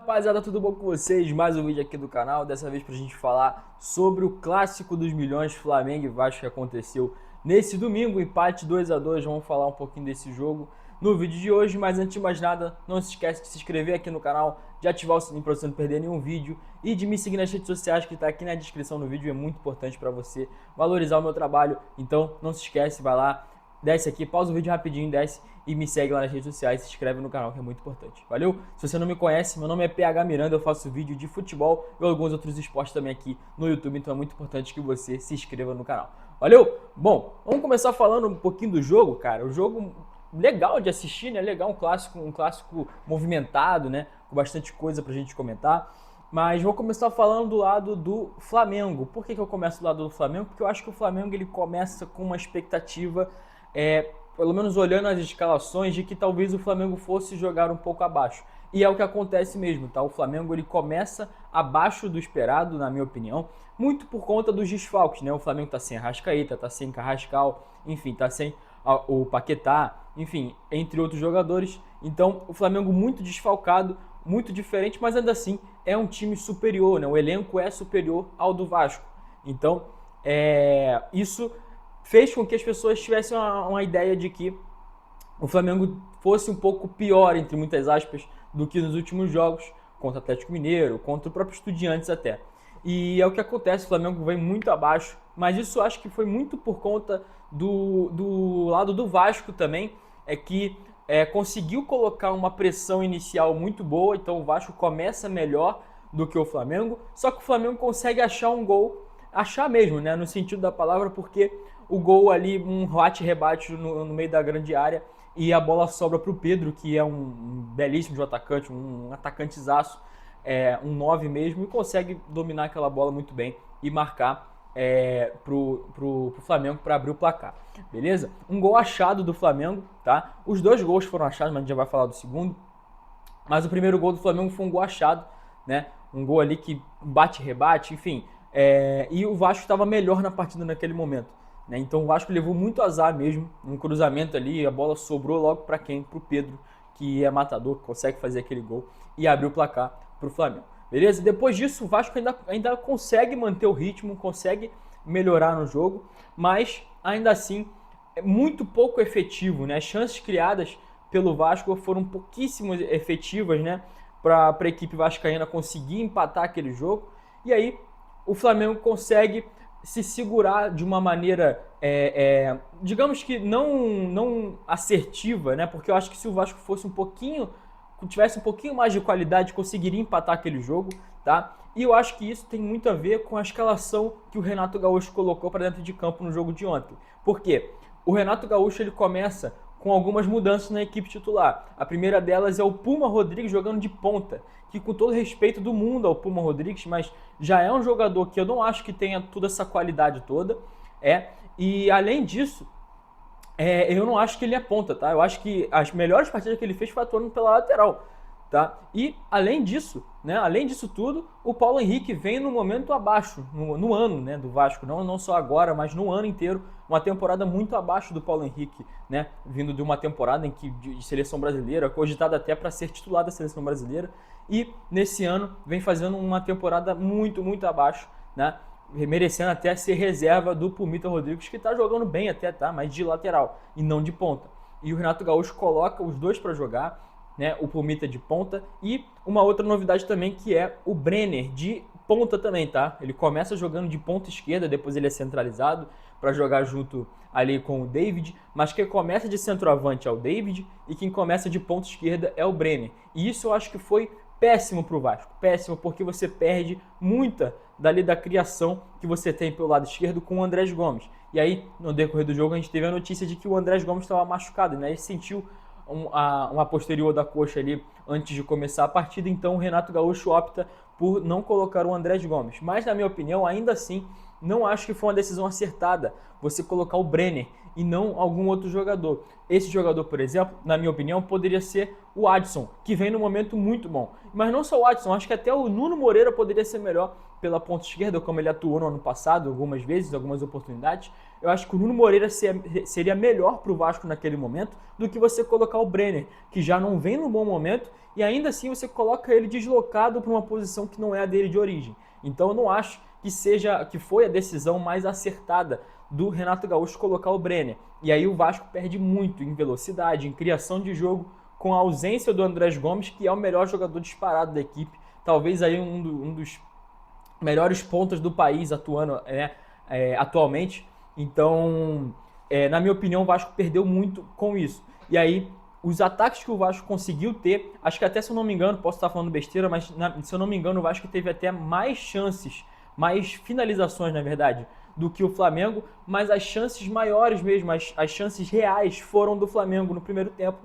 Rapaziada, tudo bom com vocês? Mais um vídeo aqui do canal, dessa vez pra gente falar sobre o clássico dos milhões Flamengo e Vasco que aconteceu nesse domingo, empate 2-2. Vamos falar um pouquinho desse jogo no vídeo de hoje, mas antes de mais nada, não se esquece de se inscrever aqui no canal, de ativar o sininho pra você não perder nenhum vídeo e de me seguir nas redes sociais que tá aqui na descrição do vídeo, é muito importante pra você valorizar o meu trabalho, então não se esquece, vai lá, desce aqui, pausa o vídeo rapidinho, desce e me segue lá nas redes sociais, se inscreve no canal que é muito importante, valeu? Se você não me conhece, meu nome é PH Miranda, eu faço vídeo de futebol e alguns outros esportes também aqui no YouTube, então é muito importante que você se inscreva no canal, valeu? Bom, vamos começar falando um pouquinho do jogo, cara, o jogo legal de assistir, né, legal, um clássico movimentado, né, com bastante coisa pra gente comentar. Mas vou começar falando do lado do Flamengo. Por que eu começo do lado do Flamengo? Porque eu acho que o Flamengo ele começa com uma expectativa, pelo menos olhando as escalações, de que talvez o Flamengo fosse jogar um pouco abaixo. E é o que acontece mesmo, tá? O Flamengo ele começa abaixo do esperado, na minha opinião, muito por conta dos desfalques, né? O Flamengo tá sem Arrascaeta, tá sem Carrascal, enfim, tá sem o Paquetá, enfim, entre outros jogadores. Então, o Flamengo muito desfalcado, muito diferente, mas ainda assim é um time superior, né? O elenco é superior ao do Vasco. Então, isso fez com que as pessoas tivessem uma ideia de que o Flamengo fosse um pouco pior, entre muitas aspas, do que nos últimos jogos, contra o Atlético Mineiro, contra o próprio Estudiantes até. E é o que acontece, o Flamengo vem muito abaixo, mas isso acho que foi muito por conta do lado do Vasco também, é que conseguiu colocar uma pressão inicial muito boa, então o Vasco começa melhor do que o Flamengo, só que o Flamengo consegue achar um gol, achar mesmo, né, no sentido da palavra, porque o gol ali, um bate-rebate no meio da grande área e a bola sobra para o Pedro, que é um belíssimo atacante, um atacantezaço, um 9 mesmo, e consegue dominar aquela bola muito bem e marcar pro Flamengo para abrir o placar, beleza? Um gol achado do Flamengo, tá? Os dois gols foram achados, mas a gente já vai falar do segundo. Mas o primeiro gol do Flamengo foi um gol achado, né? Um gol ali que bate-rebate, enfim. E o Vasco estava melhor na partida naquele momento, né? Então o Vasco levou muito azar mesmo, um cruzamento ali, a bola sobrou logo para quem? Pro Pedro, que é matador, que consegue fazer aquele gol e abrir o placar pro Flamengo. Beleza? Depois disso, o Vasco ainda consegue manter o ritmo, consegue melhorar no jogo, mas ainda assim é muito pouco efetivo, né? As chances criadas pelo Vasco foram pouquíssimo efetivas, né? Para a equipe vascaína conseguir empatar aquele jogo. E aí o Flamengo consegue se segurar de uma maneira, digamos que não assertiva, né? Porque eu acho que se o Vasco fosse tivesse um pouquinho mais de qualidade, conseguiria empatar aquele jogo, tá? E eu acho que isso tem muito a ver com a escalação que o Renato Gaúcho colocou para dentro de campo no jogo de ontem. Por quê? O Renato Gaúcho ele começa com algumas mudanças na equipe titular. A primeira delas é o Puma Rodrigues jogando de ponta, que com todo respeito do mundo ao Puma Rodrigues, mas já é um jogador que eu não acho que tenha toda essa qualidade toda, e além disso, eu não acho que ele é ponta, tá? Eu acho que as melhores partidas que ele fez foi atuando pela lateral, tá? E além disso, né? Além disso tudo, o Paulo Henrique vem no momento abaixo, no ano, né? Do Vasco, não só agora, mas no ano inteiro, uma temporada muito abaixo do Paulo Henrique, né? Vindo de uma temporada em que de seleção brasileira, cogitada até para ser titular da seleção brasileira, e nesse ano vem fazendo uma temporada muito, muito abaixo, né? Merecendo até ser reserva do Pumita Rodrigues, que tá jogando bem até, tá? Mas de lateral e não de ponta. E o Renato Gaúcho coloca os dois para jogar, né? O Pumita de ponta e uma outra novidade também que é o Brenner de ponta também, tá? Ele começa jogando de ponta esquerda, depois ele é centralizado para jogar junto ali com o David, mas quem começa de centroavante é o David e quem começa de ponta esquerda é o Brenner. E isso eu acho que foi péssimo para o Vasco, péssimo, porque você perde muita dali da criação que você tem pelo lado esquerdo com o Andrés Gomes. E aí, no decorrer do jogo, a gente teve a notícia de que o Andrés Gomes estava machucado, né? Ele sentiu uma posterior da coxa ali antes de começar a partida, então o Renato Gaúcho opta por não colocar o Andrés Gomes. Mas, na minha opinião, ainda assim, não acho que foi uma decisão acertada você colocar o Brenner e não algum outro jogador. Esse jogador, por exemplo, na minha opinião, poderia ser o Adson, que vem num momento muito bom. Mas não só o Adson, acho que até o Nuno Moreira poderia ser melhor pela ponta esquerda, como ele atuou no ano passado, algumas vezes, algumas oportunidades. Eu acho que o Nuno Moreira seria melhor para o Vasco naquele momento do que você colocar o Brenner, que já não vem num bom momento e ainda assim você coloca ele deslocado para uma posição que não é a dele de origem. Então eu não acho que foi a decisão mais acertada do Renato Gaúcho colocar o Brenner. E aí o Vasco perde muito em velocidade, em criação de jogo, com a ausência do Andrés Gomes, que é o melhor jogador disparado da equipe, talvez aí um dos melhores pontas do país atuando atualmente. Então, na minha opinião, o Vasco perdeu muito com isso. E aí, os ataques que o Vasco conseguiu ter, acho que até, se eu não me engano, posso estar falando besteira, mas se eu não me engano, o Vasco teve até mais chances, mais finalizações, na verdade, do que o Flamengo, mas as chances maiores mesmo, as chances reais foram do Flamengo no primeiro tempo.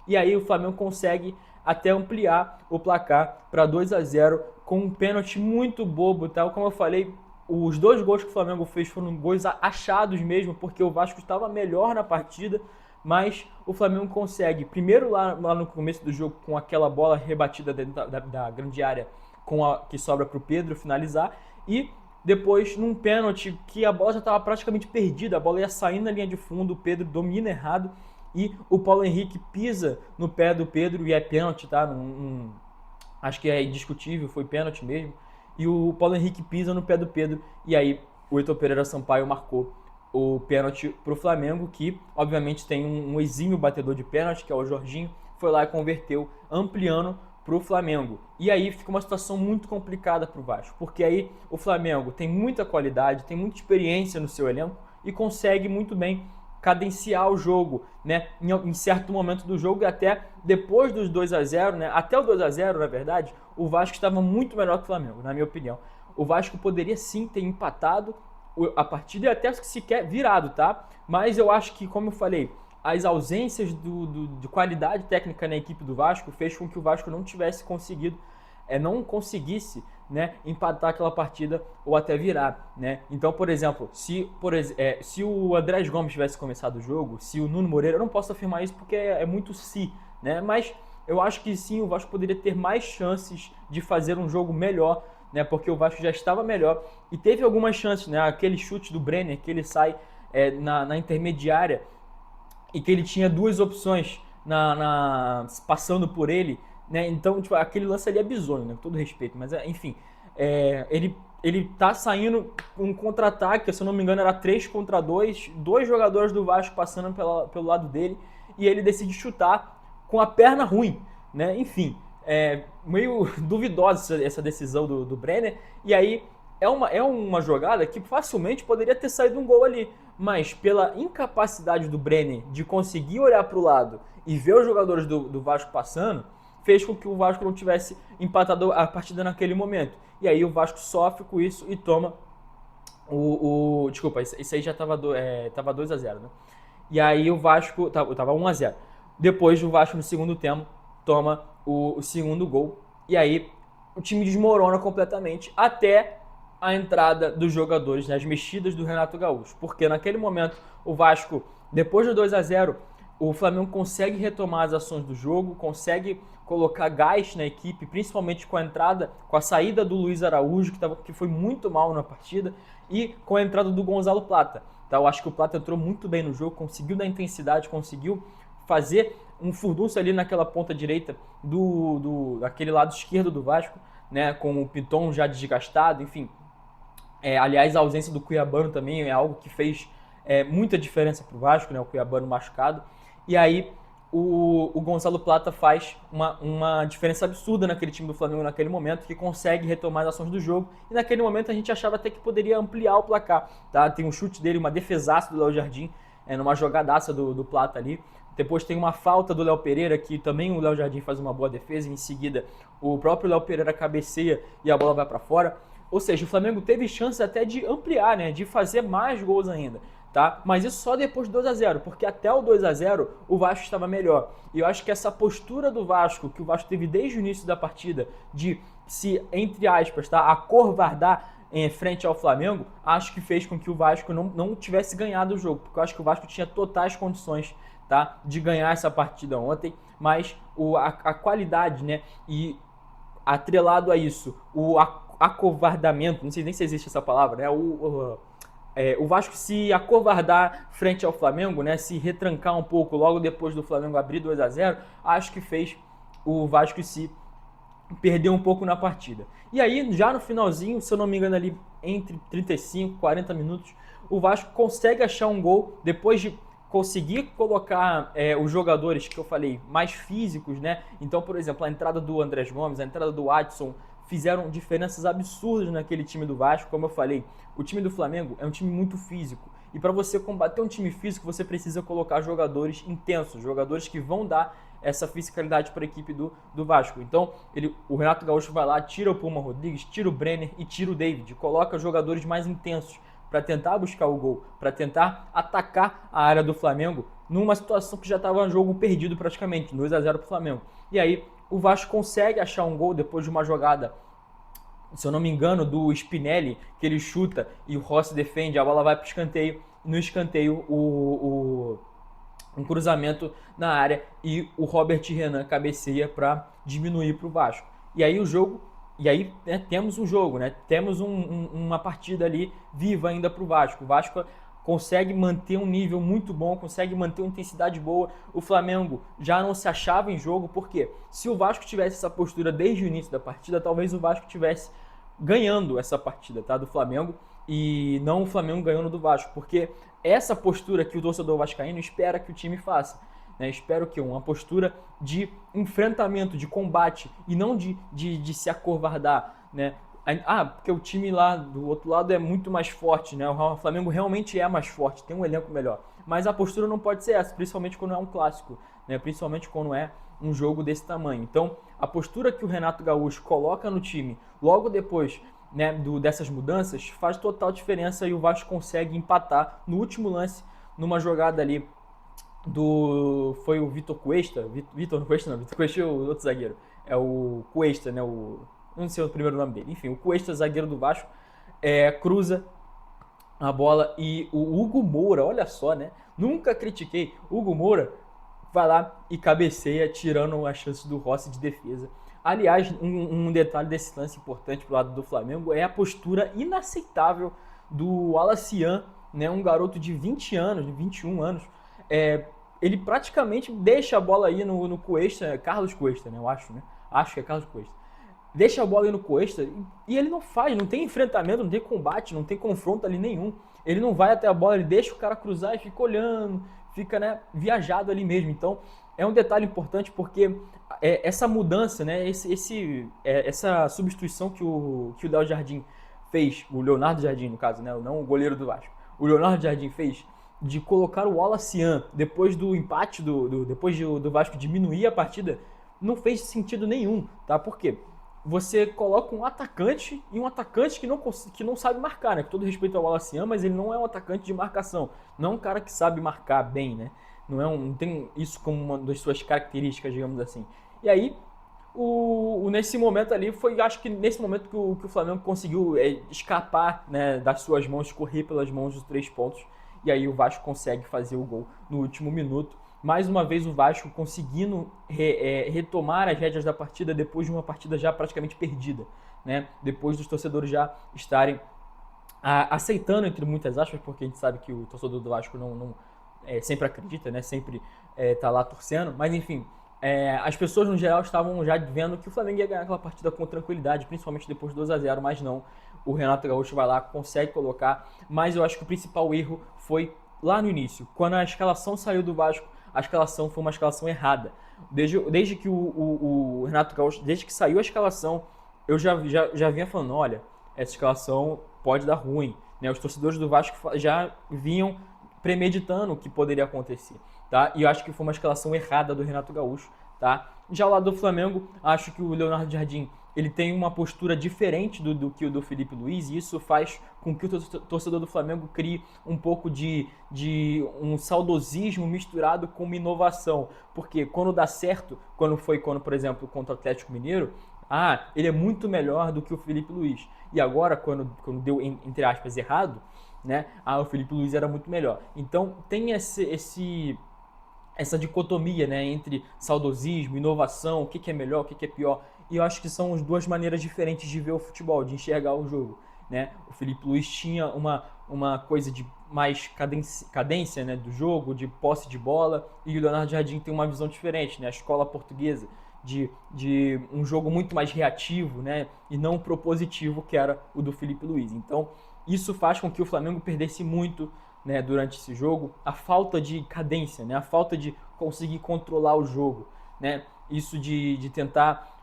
E aí o Flamengo consegue até ampliar o placar para 2-0 com um pênalti muito bobo, tá? Como eu falei, os 2 gols que o Flamengo fez foram gols achados mesmo, porque o Vasco estava melhor na partida, mas o Flamengo consegue, primeiro lá no começo do jogo, com aquela bola rebatida dentro da grande área que sobra para o Pedro finalizar, e depois num pênalti que a bola já estava praticamente perdida, a bola ia saindo na linha de fundo, o Pedro domina errado, e o Paulo Henrique pisa no pé do Pedro, e é pênalti, tá? Acho que é indiscutível, foi pênalti mesmo. E o Paulo Henrique pisa no pé do Pedro, e aí o Heitor Pereira Sampaio marcou o pênalti para o Flamengo, que obviamente tem um exímio batedor de pênalti, que é o Jorginho, foi lá e converteu, ampliando para o Flamengo. E aí fica uma situação muito complicada para o Vasco, porque aí o Flamengo tem muita qualidade, tem muita experiência no seu elenco e consegue muito bem cadenciar o jogo, né, em certo momento do jogo, e até depois dos 2-0, né, até o 2-0, na verdade, o Vasco estava muito melhor que o Flamengo, na minha opinião. O Vasco poderia sim ter empatado a partida e até sequer virado, tá? Mas eu acho que, como eu falei, as ausências de qualidade técnica na equipe do Vasco fez com que o Vasco não tivesse conseguido, não conseguisse, né, empatar aquela partida ou até virar, né? Então, por exemplo, se o Andrés Gomes tivesse começado o jogo, se o Nuno Moreira, eu não posso afirmar isso porque é muito se, né? Mas eu acho que sim, o Vasco poderia ter mais chances de fazer um jogo melhor, né? Porque o Vasco já estava melhor e teve algumas chances, né? Aquele chute do Brenner que ele sai na intermediária e que ele tinha 2 opções passando por ele, né? Então, tipo, aquele lance ali é bizonho, né? Com todo respeito, mas enfim, ele tá saindo um contra-ataque, se eu não me engano era 3 contra 2, 2 jogadores do Vasco passando pelo lado dele, e ele decide chutar com a perna ruim, né? Enfim, meio duvidosa essa decisão do Brenner, e aí é uma jogada que facilmente poderia ter saído um gol ali, mas pela incapacidade do Brenner de conseguir olhar para o lado e ver os jogadores do Vasco passando, fez com que o Vasco não tivesse empatado a partida naquele momento. E aí o Vasco sofre com isso e toma desculpa, isso aí já tava 2-0, né? E aí o Vasco tava 1-0. Depois o Vasco no segundo tempo toma o segundo gol. E aí o time desmorona completamente até a entrada dos jogadores, né, as mexidas do Renato Gaúcho. Porque naquele momento o Vasco, depois do 2-0, o Flamengo consegue retomar as ações do jogo, consegue colocar gás na equipe, principalmente com a saída do Luiz Araújo, que foi muito mal na partida, e com a entrada do Gonzalo Plata. Então, eu acho que o Plata entrou muito bem no jogo, conseguiu dar intensidade, conseguiu fazer um furdunço ali naquela ponta direita daquele lado esquerdo do Vasco, né, com o Piton já desgastado, enfim. Aliás, a ausência do Cuiabano também é algo que fez muita diferença para o Vasco, né, o Cuiabano machucado. E aí o Gonzalo Plata faz uma diferença absurda naquele time do Flamengo naquele momento, que consegue retomar as ações do jogo. E naquele momento a gente achava até que poderia ampliar o placar. Tá? Tem um chute dele, uma defesaça do Léo Jardim, numa jogadaça do Plata ali. Depois tem uma falta do Léo Pereira, que também o Léo Jardim faz uma boa defesa. Em seguida, o próprio Léo Pereira cabeceia e a bola vai para fora. Ou seja, o Flamengo teve chance até de ampliar, né, de fazer mais gols ainda. Tá? Mas isso só depois do 2-0, porque até o 2-0 o Vasco estava melhor. E eu acho que essa postura do Vasco, que o Vasco teve desde o início da partida, de se, entre aspas, tá, acovardar em frente ao Flamengo, acho que fez com que o Vasco não tivesse ganhado o jogo, porque eu acho que o Vasco tinha totais condições, tá, de ganhar essa partida ontem, mas a qualidade, né, e atrelado a isso, o acovardamento, não sei nem se existe essa palavra, né, o Vasco se acovardar frente ao Flamengo, né, se retrancar um pouco logo depois do Flamengo abrir 2-0, acho que fez o Vasco se perdeu um pouco na partida. E aí, já no finalzinho, se eu não me engano, ali entre 35 e 40 minutos, o Vasco consegue achar um gol depois de conseguir colocar os jogadores que eu falei mais físicos, né? Então, por exemplo, a entrada do Andrés Gomes, a entrada do Adson fizeram diferenças absurdas naquele time do Vasco. Como eu falei, o time do Flamengo é um time muito físico. E para você combater um time físico, você precisa colocar jogadores intensos, jogadores que vão dar essa fisicalidade para a equipe do Vasco. Então, o Renato Gaúcho vai lá, tira o Puma Rodrigues, tira o Brenner e tira o David, coloca jogadores mais intensos para tentar buscar o gol, para tentar atacar a área do Flamengo numa situação que já estava um jogo perdido praticamente, 2-0 para o Flamengo. E aí o Vasco consegue achar um gol depois de uma jogada, se eu não me engano, do Spinelli, que ele chuta e o Rossi defende, a bola vai para o escanteio, no escanteio um cruzamento na área e o Robert Renan cabeceia para diminuir para o Vasco. E aí temos um jogo, né? Temos uma partida ali viva ainda para o Vasco. O Vasco consegue manter um nível muito bom, consegue manter uma intensidade boa. O Flamengo já não se achava em jogo, porque se o Vasco tivesse essa postura desde o início da partida, talvez o Vasco tivesse ganhando essa partida, tá? Do Flamengo, e não o Flamengo ganhando do Vasco, porque essa postura que o torcedor vascaíno espera que o time faça. Né? Espero que uma postura de enfrentamento, de combate, e não de se acovardar. Né? Porque o time lá do outro lado é muito mais forte, né? O Flamengo realmente é mais forte, tem um elenco melhor. Mas a postura não pode ser essa, principalmente quando é um clássico, né? Principalmente quando é um jogo desse tamanho. Então, a postura que o Renato Gaúcho coloca no time logo depois, né, dessas mudanças, faz total diferença e o Vasco consegue empatar no último lance, numa jogada ali foi o Vitor Cuesta, Vitor Cuesta é o outro zagueiro, é o Cuesta, né, não sei o primeiro nome dele, enfim, o Cuesta, zagueiro do Vasco, cruza a bola e o Hugo Moura, olha só, né, nunca critiquei, Hugo Moura vai lá e cabeceia, tirando a chance do Rossi de defesa. Aliás, um detalhe desse lance importante pro lado do Flamengo é a postura inaceitável do Alacian, né, um garoto de 20 anos, de 21 anos. Ele praticamente deixa a bola aí no Cuesta, Carlos Cuesta, né, eu acho, né? Acho que é Carlos Cuesta. Deixa a bola aí no Cuesta e ele não faz, não tem enfrentamento, não tem combate, não tem confronto ali nenhum. Ele não vai até a bola, ele deixa o cara cruzar e fica olhando, fica, né, viajado ali mesmo. Então, é um detalhe importante porque essa mudança, né, essa substituição que o Léo Jardim fez, o Leonardo Jardim, no caso, né, não o goleiro do Vasco, o Leonardo Jardim fez, de colocar o Alacian depois do empate, depois do Vasco diminuir a partida, não fez sentido nenhum, tá? Por quê? Você coloca um atacante e um atacante que não sabe marcar, né? Com todo respeito ao Alacian, mas ele não é um atacante de marcação. Não é um cara que sabe marcar bem, né? Não tem isso como uma das suas características, digamos assim. E aí, nesse momento ali, acho que nesse momento que o Flamengo conseguiu escapar, né, das suas mãos, escorrer pelas mãos dos 3 pontos. E aí o Vasco consegue fazer o gol no último minuto. Mais uma vez o Vasco conseguindo retomar as rédeas da partida depois de uma partida já praticamente perdida, né? Depois dos torcedores já estarem aceitando, entre muitas aspas, porque a gente sabe que o torcedor do Vasco não sempre acredita, né? Sempre tá lá torcendo, mas enfim, as pessoas no geral estavam já vendo que o Flamengo ia ganhar aquela partida com tranquilidade, principalmente depois do 2-0, mas não. O Renato Gaúcho vai lá, consegue colocar, mas eu acho que o principal erro foi lá no início, quando a escalação saiu do Vasco. A escalação foi uma escalação errada. Desde que o Renato Gaúcho, desde que saiu a escalação, eu já vinha falando, olha, essa escalação pode dar ruim, né? Os torcedores do Vasco já vinham premeditando o que poderia acontecer, tá? E eu acho que foi uma escalação errada do Renato Gaúcho, tá? Já ao lado do Flamengo, acho que o Leonardo Jardim, ele tem uma postura diferente do que o do Felipe Luiz, e isso faz com que o torcedor do Flamengo crie um pouco de um saudosismo misturado com uma inovação. Porque quando dá certo, por exemplo, contra o Atlético Mineiro, ele é muito melhor do que o Felipe Luiz. E agora, quando deu, entre aspas, errado, né? O Felipe Luiz era muito melhor. Então tem essa dicotomia, né, entre saudosismo, inovação, o que é melhor, o que é pior. E eu acho que são as duas maneiras diferentes de ver o futebol, de enxergar o jogo, né? O Felipe Luiz tinha uma coisa de mais cadência, né, do jogo, de posse de bola, e o Leonardo Jardim tem uma visão diferente, né? A escola portuguesa, de um jogo muito mais reativo, né? E não propositivo, que era o do Felipe Luiz. Então, isso faz com que o Flamengo perdesse muito, né, durante esse jogo. A falta de cadência, né? A falta de conseguir controlar o jogo, né? Isso de tentar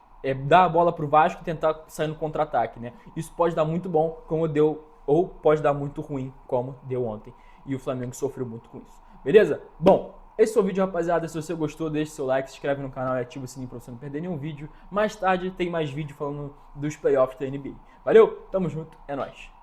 dar a bola para o Vasco e tentar sair no contra-ataque, né? Isso pode dar muito bom, como deu, ou pode dar muito ruim, como deu ontem. E o Flamengo sofreu muito com isso. Beleza? Bom, esse foi o vídeo, rapaziada. Se você gostou, deixe seu like, se inscreve no canal e ativa o sininho pra você não perder nenhum vídeo. Mais tarde tem mais vídeo falando dos playoffs da NBA. Valeu, tamo junto, é nóis.